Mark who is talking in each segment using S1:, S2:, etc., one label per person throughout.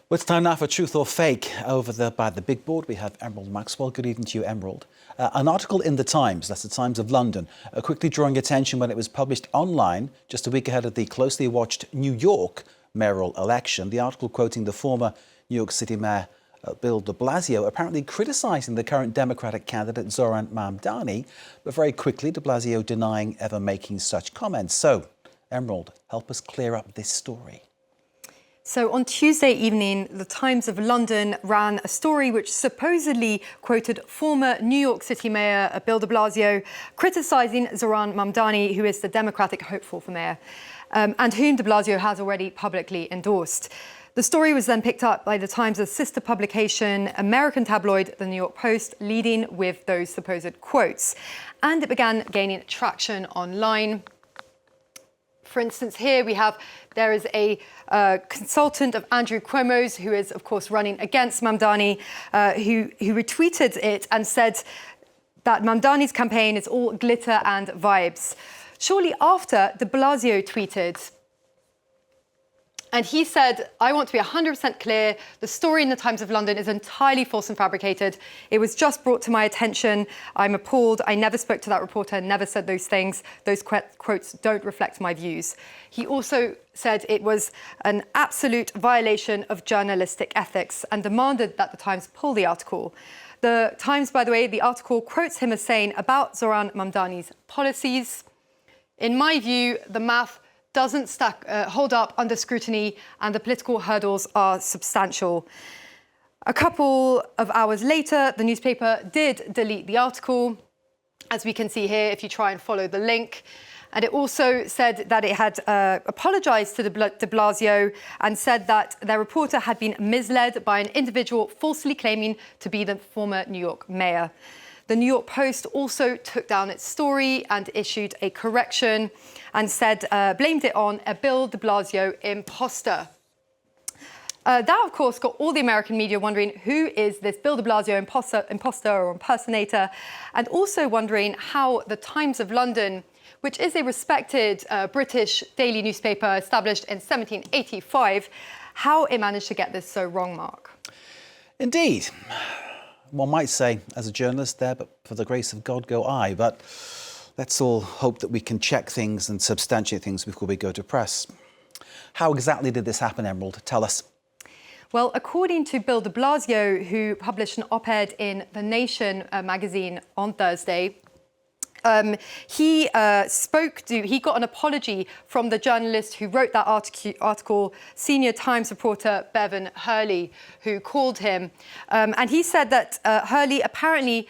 S1: Well, it's time now for Truth or Fake. Over there by the big board, we have Emerald Maxwell. Good evening to you, Emerald. An article in The Times, that's the Times of London, quickly drawing attention when it was published online just a week ahead of the closely watched New York mayoral election. The article quoting the former New York City Mayor Bill de Blasio, apparently criticising the current Democratic candidate Zohran Mamdani, but very quickly de Blasio denying ever making such comments. So, Emerald, help us clear up this story.
S2: So on Tuesday evening, The Times of London ran a story which supposedly quoted former New York City Mayor Bill de Blasio criticising Zohran Mamdani, who is the Democratic hopeful for mayor, and whom de Blasio has already publicly endorsed. The story was then picked up by The Times' sister publication, American tabloid The New York Post, leading with those supposed quotes. And it began gaining traction online. For instance, here there is a consultant of Andrew Cuomo's, who is, of course, running against Mamdani, who retweeted it and said that Mamdani's campaign is all glitter and vibes. Shortly after, de Blasio tweeted, and he said, "I want to be 100% clear. The story in the Times of London is entirely false and fabricated. It was just brought to my attention. I'm appalled. I never spoke to that reporter, never said those things. Those quotes don't reflect my views." He also said it was an absolute violation of journalistic ethics and demanded that the Times pull the article. The Times, by the way, the article quotes him as saying about Zohran Mamdani's policies, "In my view, the math doesn't hold up under scrutiny and the political hurdles are substantial." A couple of hours later, the newspaper did delete the article, as we can see here if you try and follow the link. And it also said that it had apologised to de Blasio and said that their reporter had been misled by an individual falsely claiming to be the former New York mayor. The New York Post also took down its story and issued a correction and said, blamed it on a Bill de Blasio imposter. That, of course, got all the American media wondering who is this Bill de Blasio imposter or impersonator, and also wondering how the Times of London, which is a respected British daily newspaper established in 1785, how it managed to get this so wrong, Mark.
S1: Indeed. One might say, as a journalist there, but for the grace of God go I. But let's all hope that we can check things and substantiate things before we go to press. How exactly did this happen, Emerald? Tell us.
S2: Well, according to Bill de Blasio, who published an op-ed in The Nation magazine on Thursday, he got an apology from the journalist who wrote that article, senior Times reporter Bevan Hurley, who called him. And he said that Hurley apparently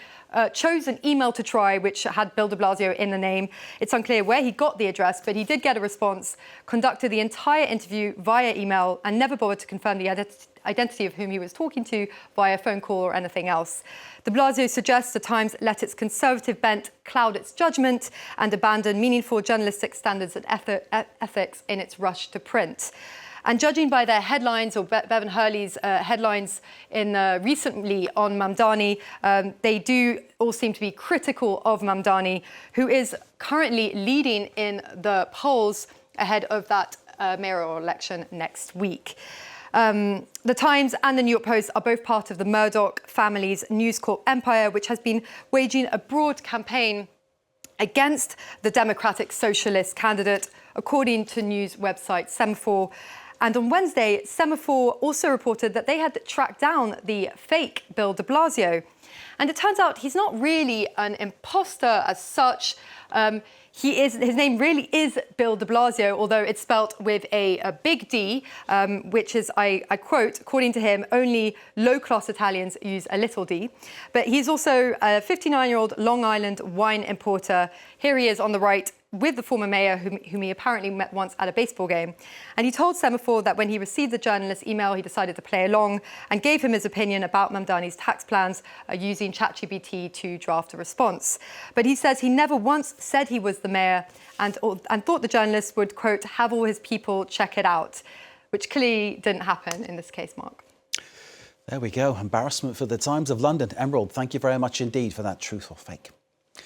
S2: chose an email to try, which had Bill de Blasio in the name. It's unclear where he got the address, but he did get a response, conducted the entire interview via email, and never bothered to confirm the identity of whom he was talking to via phone call or anything else. De Blasio suggests the Times let its conservative bent cloud its judgment and abandon meaningful journalistic standards and ethics in its rush to print. And judging by their headlines, or Bevan Hurley's headlines recently on Mamdani, they do all seem to be critical of Mamdani, who is currently leading in the polls ahead of that mayoral election next week. The Times and the New York Post are both part of the Murdoch family's News Corp empire, which has been waging a broad campaign against the Democratic Socialist candidate, according to news website Semaphore. And on Wednesday, Semaphore also reported that they had tracked down the fake Bill de Blasio. And it turns out he's not really an imposter as such. His name really is Bill de Blasio, although it's spelt with a big D, which is, I quote, according to him, only low-class Italians use a little d. But he's also a 59-year-old Long Island wine importer. Here he is on the right with the former mayor, whom he apparently met once at a baseball game. And he told Semaphore that when he received the journalist's email, he decided to play along and gave him his opinion about Mamdani's tax plans using ChatGPT to draft a response. But he says he never once said he was the mayor and thought the journalist would, quote, have all his people check it out, which clearly didn't happen in this case, Mark.
S1: There we go. Embarrassment for the Times of London. Emerald, thank you very much indeed for that Truth or Fake.